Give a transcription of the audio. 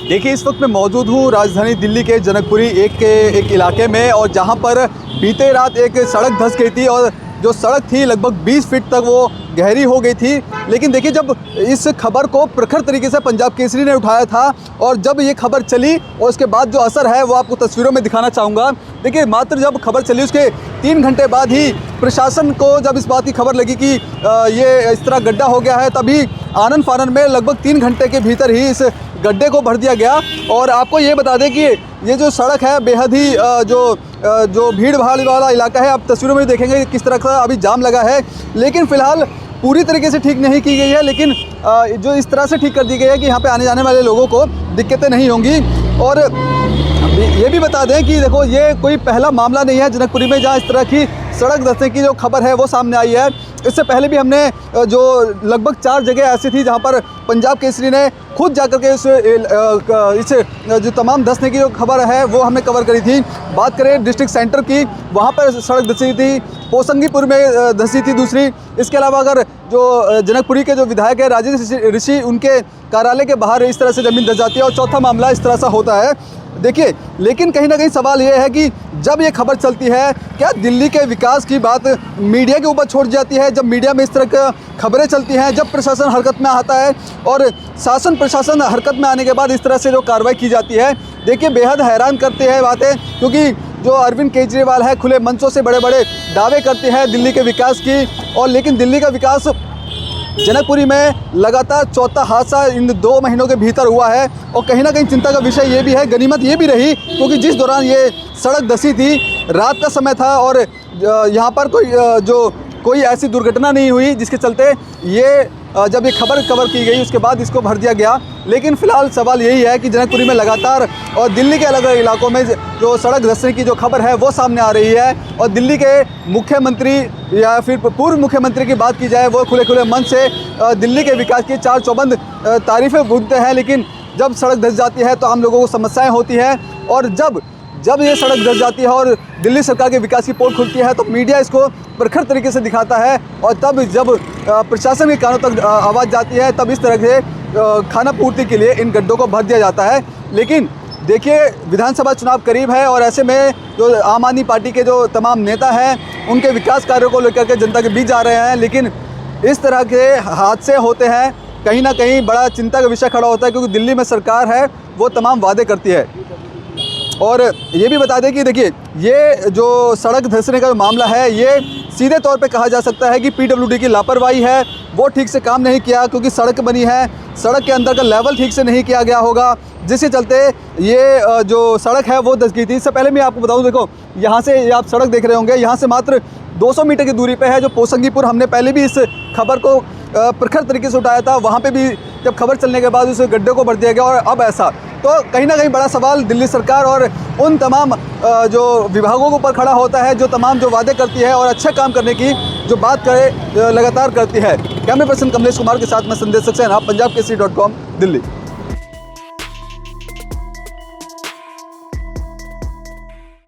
देखिए, इस वक्त मैं मौजूद हूँ राजधानी दिल्ली के जनकपुरी एक इलाके में, और जहाँ पर बीते रात एक सड़क धंस गई थी और जो सड़क थी लगभग 20 फीट तक वो गहरी हो गई थी। लेकिन देखिए, जब इस खबर को प्रखर तरीके से पंजाब केसरी ने उठाया था और जब ये खबर चली और उसके बाद जो असर है वो आपको तस्वीरों में दिखाना चाहूँगा। देखिए, मात्र जब खबर चली उसके 3 घंटे बाद ही प्रशासन को जब इस बात की खबर लगी कि ये इस तरह गड्ढा हो गया है, तभी आनन फानन में लगभग 3 घंटे के भीतर ही इस गड्ढे को भर दिया गया। और आपको ये बता दें कि ये जो सड़क है बेहद ही जो भीड़ भाड़ वाला इलाका है। आप तस्वीरों में देखेंगे किस तरह का अभी जाम लगा है, लेकिन फ़िलहाल पूरी तरीके से ठीक नहीं की गई है, लेकिन जो इस तरह से ठीक कर दी गई है कि यहाँ पे आने जाने वाले लोगों को दिक्कतें नहीं होंगी। और ये भी बता दें कि देखो, ये कोई पहला मामला नहीं है जनकपुरी में जहाँ इस तरह की सड़क धंसने की जो खबर है वो सामने आई है। इससे पहले भी हमने जो लगभग 4 जगह ऐसी थी जहाँ पर पंजाब केसरी ने खुद जाकर के इस जो तमाम धंसने की जो खबर है वो हमने कवर करी थी। बात करें डिस्ट्रिक्ट सेंटर की, वहाँ पर सड़क धंसी थी, पोसंगीपुर में धंसी थी दूसरी। इसके अलावा अगर जो जनकपुरी के जो विधायक है राजेश ऋषि, उनके कार्यालय के बाहर इस तरह से ज़मीन धंस जाती है। और चौथा मामला इस तरह से होता है। देखिए, लेकिन कहीं ना कहीं सवाल ये है कि जब ये खबर चलती है, क्या दिल्ली के विकास की बात मीडिया के ऊपर छोड़ जाती है? जब मीडिया में इस तरह की खबरें चलती हैं, जब प्रशासन हरकत में आता है और शासन प्रशासन हरकत में आने के बाद इस तरह से जो कार्रवाई की जाती है, देखिए बेहद हैरान करते हैं बातें। क्योंकि जो अरविंद केजरीवाल है खुले मंचों से बड़े बड़े दावे करते हैं दिल्ली के विकास की, और लेकिन दिल्ली का विकास जनकपुरी में लगातार चौथा हादसा इन 2 महीनों के भीतर हुआ है। और कहीं ना कहीं चिंता का विषय ये भी है, गनीमत ये भी रही, क्योंकि जिस दौरान ये सड़क धंसी थी रात का समय था और यहाँ पर कोई ऐसी दुर्घटना नहीं हुई जिसके चलते ये जब ये खबर कवर की गई उसके बाद इसको भर दिया गया। लेकिन फ़िलहाल सवाल यही है कि जनकपुरी में लगातार और दिल्ली के अलग अलग इलाकों में जो सड़क धंसने की जो खबर है वो सामने आ रही है। और दिल्ली के मुख्यमंत्री या फिर पूर्व मुख्यमंत्री की बात की जाए, वो खुले मन से दिल्ली के विकास की 4 चौबंद तारीफ़ें गूंजते हैं, लेकिन जब सड़क धंस जाती है तो आम लोगों को समस्याएँ होती हैं। और जब ये सड़क धंस जाती है और दिल्ली सरकार के विकास की पोल खुलती है तो मीडिया इसको प्रखर तरीके से दिखाता है, और तब जब प्रशासन के कानों तक आवाज़ जाती है तब इस तरह से खाना पूर्ति के लिए इन गड्ढों को भर दिया जाता है। लेकिन देखिए, विधानसभा चुनाव करीब है और ऐसे में जो आम आदमी पार्टी के जो तमाम नेता हैं उनके विकास कार्यों को लेकर के जनता के बीच जा रहे हैं, लेकिन इस तरह के हादसे होते हैं, कहीं ना कहीं बड़ा चिंता का विषय खड़ा होता है। क्योंकि दिल्ली में सरकार है वो तमाम वादे करती है। और ये भी बता दें कि देखिए, ये जो सड़क धंसने का मामला है ये सीधे तौर पे कहा जा सकता है कि पीडब्ल्यूडी की लापरवाही है। वो ठीक से काम नहीं किया, क्योंकि सड़क बनी है, सड़क के अंदर का लेवल ठीक से नहीं किया गया होगा, जिसके चलते ये जो सड़क है वो धंस गई थी। इससे पहले मैं आपको बताऊं, देखो यहाँ से आप सड़क देख रहे होंगे, यहाँ से मात्र 200 मीटर की दूरी पे है जो पोसंगीपुर। हमने पहले भी इस खबर को प्रखर तरीके से उठाया था, वहाँ पे भी जब खबर चलने के बाद उस गड्ढे को भर दिया गया। और अब ऐसा, तो कहीं ना कहीं बड़ा सवाल दिल्ली सरकार और उन तमाम जो विभागों के ऊपर खड़ा होता है, जो तमाम जो वादे करती है और अच्छा काम करने की जो बात करे लगातार करती है। कैमरा पर्सन कमलेश कुमार के साथ मैं संदेश सक्सेना, पंजाब केसरी.com, दिल्ली।